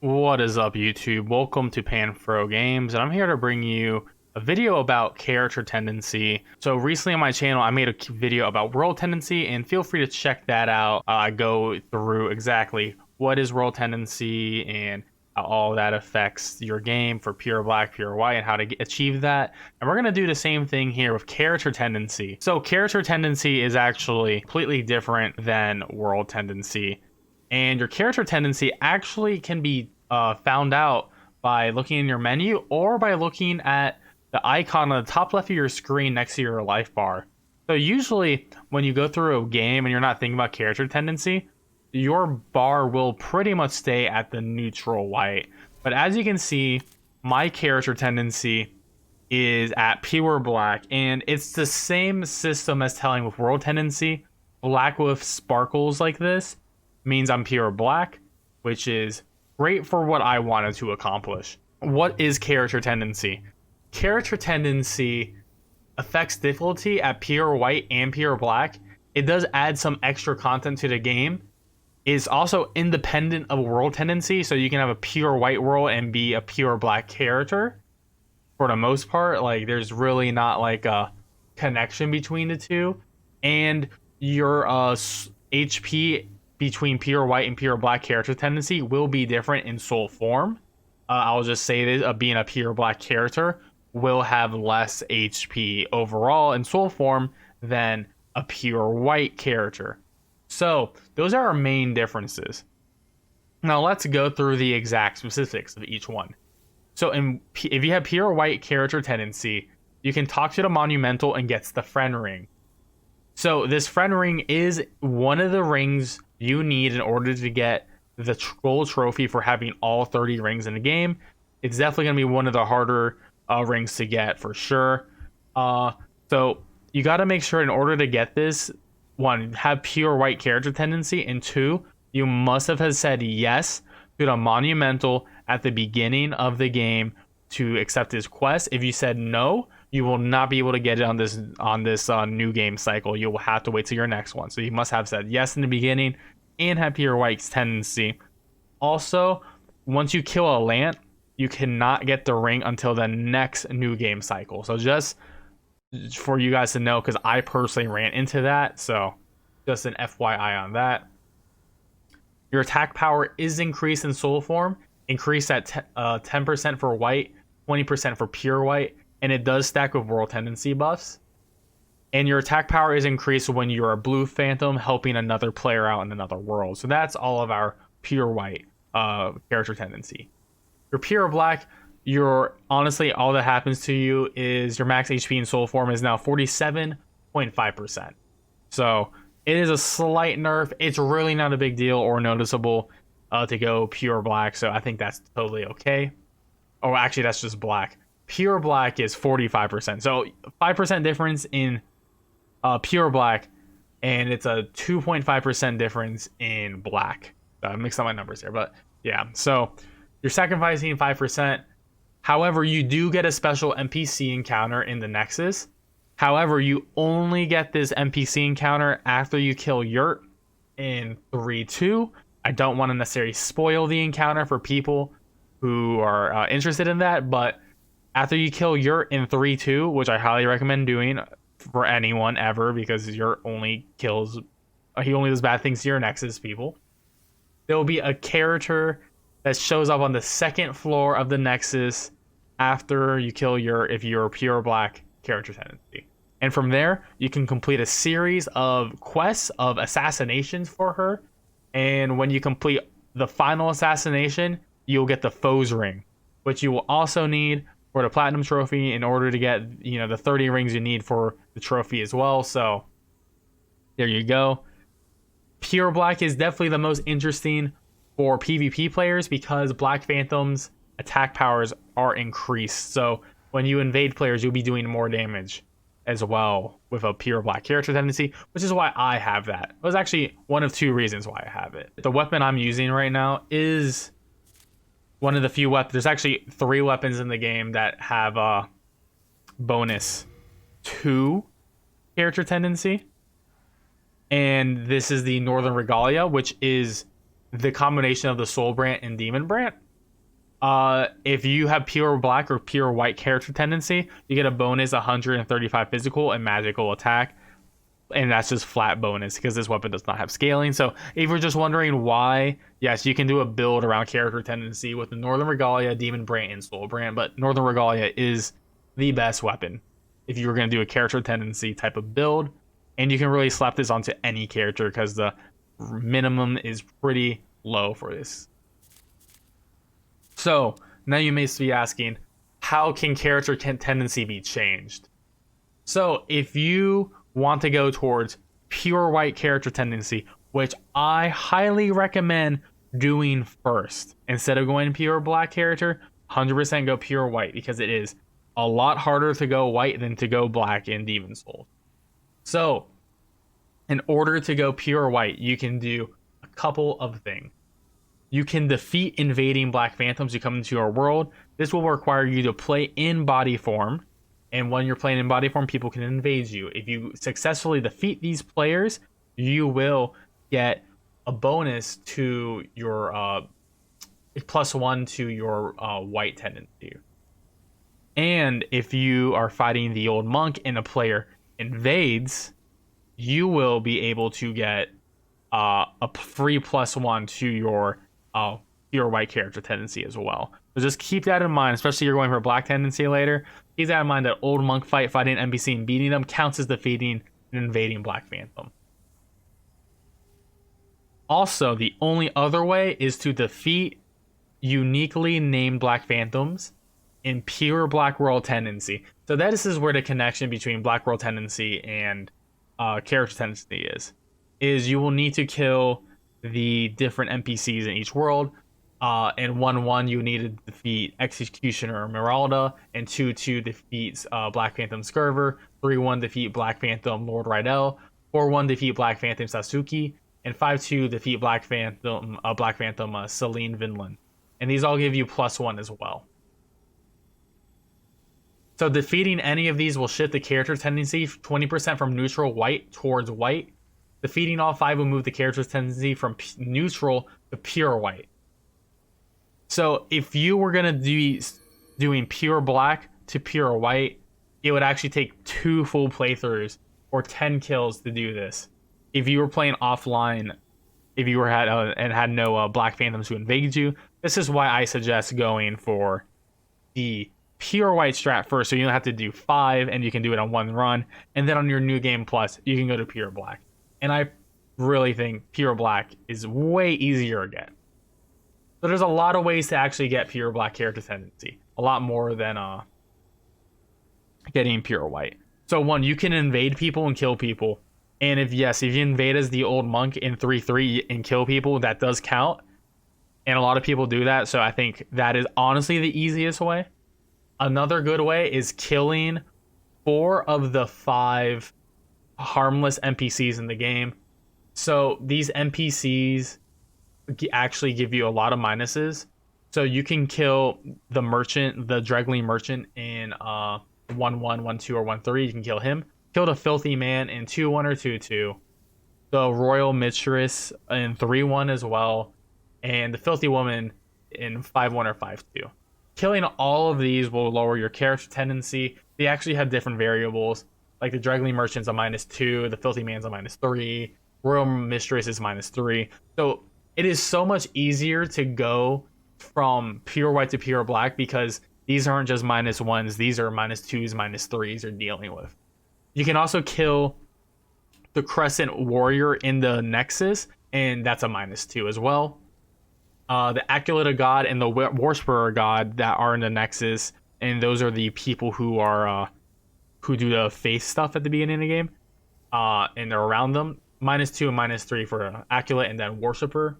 What is up, YouTube? Welcome to Panfro Games, and I'm here to bring you a video about character tendency. So recently on my channel, I made a video about world tendency, and feel free to check that out. I go through exactly what is world tendency and how all that affects your game for pure black, pure white, and how to achieve that. And we're going to do the same thing here with character tendency. So character tendency is actually completely different than world tendency. And your character tendency actually can be found out by looking in your menu or by looking at the icon on the top left of your screen next to your life bar. So usually when you go through a game and you're not thinking about character tendency, your bar will pretty much stay at the neutral white. But as you can see, my character tendency is at pure black, and it's the same system as telling with world tendency. Black with sparkles like this means I'm pure black, which is great for what I wanted to accomplish. What is character tendency? Character tendency affects difficulty at pure white and pure black. It does add some extra content to the game. It's also independent of world tendency, so you can have a pure white world and be a pure black character. For the most part, like there's really not like a connection between the two, and your HP between pure white and pure black character tendency will be different in soul form. I'll just say this, being a pure black character will have less HP overall in soul form than a pure white character. So those are our main differences. Now let's go through the exact specifics of each one. So if you have pure white character tendency, you can talk to the monumental and gets the friend ring. So this friend ring is one of the rings you need in order to get the gold trophy for having all 30 rings in the game. It's definitely going to be one of the harder rings to get for sure. So you got to make sure in order to get this, one, have pure white character tendency, and two, you must have said yes to the monumental at the beginning of the game to accept this quest. If you said no, you will not be able to get it on this new game cycle. You will have to wait till your next one. So you must have said yes in the beginning and have pure white's tendency. Also, once you kill a Lant, you cannot get the ring until the next new game cycle. So just for you guys to know, because I personally ran into that, so just an FYI on that. Your attack power is increased in soul form, increased at 10% for white, 20% for pure white, and it does stack with world tendency buffs. And your attack power is increased when you're a blue phantom helping another player out in another world. So that's all of our pure white character tendency. Your pure black, honestly, all that happens to you is your max HP in soul form is now 47.5%. So it is a slight nerf. It's really not a big deal or noticeable to go pure black. So I think that's totally okay. Oh, actually, that's just black. Pure black is 45%. So 5% difference in pure black, and it's a 2.5% difference in black. I mixed up my numbers here, but yeah. So you're sacrificing 5%. However, you do get a special NPC encounter in the Nexus. However, you only get this NPC encounter after you kill Yurt in 3-2. I don't want to necessarily spoil the encounter for people who are interested in that, but after you kill Yurt in 3-2, which I highly recommend doing for anyone ever, because Yurt only kills, he only does bad things to your Nexus people. There will be a character that shows up on the second floor of the Nexus after you kill Yurt if you're a pure black character tendency. And from there, you can complete a series of quests of assassinations for her. And when you complete the final assassination, you'll get the foe's ring, which you will also need for the platinum trophy in order to get, the 30 rings you need for the trophy as well. So there you go. Pure black is definitely the most interesting for PvP players because black phantoms attack powers are increased. So when you invade players, you'll be doing more damage as well with a pure black character tendency, which is why I have that. It was actually one of two reasons why I have it. The weapon I'm using right now is one of the few weapons. There's actually 3 weapons in the game that have a bonus 2 character tendency. And this is the Northern Regalia, which is the combination of the Soul Brand and Demon Brand. If you have pure black or pure white character tendency, you get a bonus 135 physical and magical attack, and that's just flat bonus because this weapon does not have scaling. So if you're just wondering why, yes, you can do a build around character tendency with the Northern Regalia, Demon Brand, and Soul Brand, but Northern Regalia is the best weapon if you were going to do a character tendency type of build, and you can really slap this onto any character because the minimum is pretty low for this. So now you may be asking, how can character tendency be changed? So if you want to go towards pure white character tendency, which I highly recommend doing first, instead of going pure black character, 100% go pure white, because it is a lot harder to go white than to go black in Demon Souls. So in order to go pure white, you can do a couple of things. You can defeat invading black phantoms who come into your world. This will require you to play in body form, and when you're playing in body form, people can invade you. If you successfully defeat these players, you will get a bonus to your +1 to your white tendency. And if you are fighting the old monk and a player invades, you will be able to get a free +1 to your pure white character tendency as well. So just keep that in mind, especially if you're going for a black tendency later. Keep that in mind that old monk fighting an NPC and beating them counts as defeating an invading black phantom. Also, the only other way is to defeat uniquely named black phantoms in pure black world tendency. So this is where the connection between black world tendency and character tendency is you will need to kill the different NPCs in each world. In 1-1, you need to defeat Executioner Meralda, and 2-2 defeats Black Phantom Skurver, 3-1 defeat Black Phantom Lord Rydell, 4-1 defeat Black Phantom Sasuke, and 5-2 defeat Black Phantom Celine Vinland. And these all give you +1 as well. So defeating any of these will shift the character tendency 20% from neutral white towards white. Defeating all 5 will move the character's tendency from neutral to pure white. So if you were going to be doing pure black to pure white, it would actually take 2 full playthroughs or 10 kills to do this. If you were playing offline, if you were had no black phantoms who invaded you, this is why I suggest going for the pure white strat first, so you don't have to do 5 and you can do it on 1 run, and then on your new game plus you can go to pure black. And I really think pure black is way easier to get. So there's a lot of ways to actually get pure black character tendency. A lot more than getting pure white. So 1, you can invade people and kill people. And if you invade as the old monk in 3-3 and kill people, that does count. And a lot of people do that. So I think that is honestly the easiest way. Another good way is killing 4 of the 5 harmless NPCs in the game. So these NPCs actually give you a lot of minuses. So you can kill the merchant, the Dregling merchant in 1-1, 1-2, or 1-3. You can kill him. Kill the filthy man in 2-1 or 2-2. The royal mistress in 3-1 as well. And the filthy woman in 5-1 or 5-2. Killing all of these will lower your character tendency. They actually have different variables. Like the Dregling merchant's a -2, the filthy man's a -3, royal mistress is -3. So it is so much easier to go from pure white to pure black because these aren't just -1s, these are -2s, -3s you're dealing with. You can also kill the Crescent Warrior in the Nexus, and that's a -2 as well. The Aculata God and the Warspearer God that are in the Nexus, and those are the people who are who do the face stuff at the beginning of the game, and they're around them. -2 and -3 for Aculate and then Worshipper,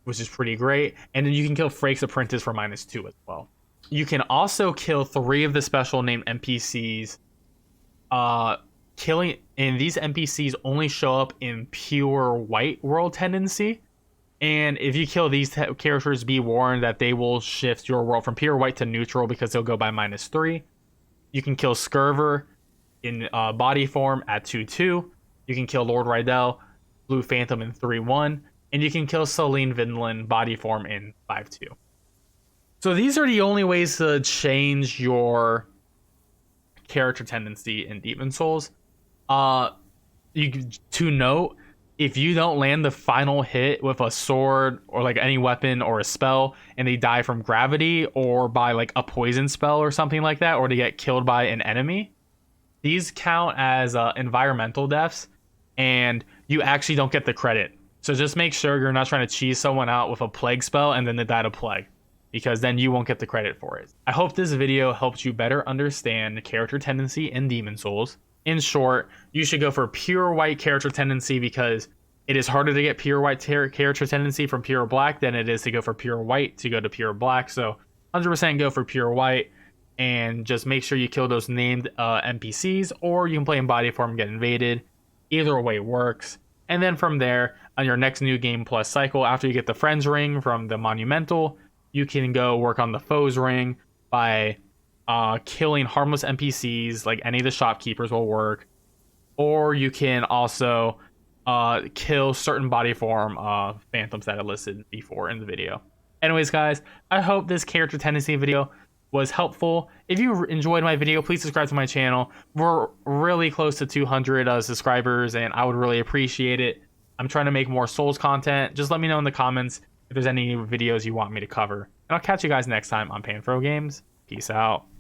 which is pretty great. And then you can kill Frake's Apprentice for -2 as well. You can also kill 3 of the special named NPCs. And these NPCs only show up in pure white world tendency. And if you kill these characters, be warned that they will shift your world from pure white to neutral because they'll go by -3. You can kill Skurver in body form at 2-2. You can kill Lord Rydell, Blue Phantom in 3-1. And you can kill Celine Vinland body form in 5-2. So these are the only ways to change your character tendency in Demon Souls. Uh, to note, if you don't land the final hit with a sword or like any weapon or a spell, and they die from gravity or by like a poison spell or something like that, or they get killed by an enemy, these count as environmental deaths, and you actually don't get the credit. So just make sure you're not trying to cheese someone out with a plague spell and then they die to plague, because then you won't get the credit for it. I hope this video helped you better understand character tendency in Demon Souls. In short, you should go for pure white character tendency because it is harder to get pure white character tendency from pure black than it is to go for pure white to go to pure black. So 100% go for pure white, and just make sure you kill those named NPCs, or you can play in body form and get invaded. Either way works. And then from there, on your next new game plus cycle, after you get the friends ring from the monumental, you can go work on the foes ring by killing harmless NPCs, like any of the shopkeepers will work. Or you can also kill certain body form phantoms that I listed before in the video. Anyways, guys, I hope this character tendency video was helpful. If you enjoyed my video, please subscribe to my channel. We're really close to 200 subscribers, and I would really appreciate it. I'm trying to make more Souls content. Just let me know in the comments if there's any videos you want me to cover. And I'll catch you guys next time on Panfro Games. Peace out.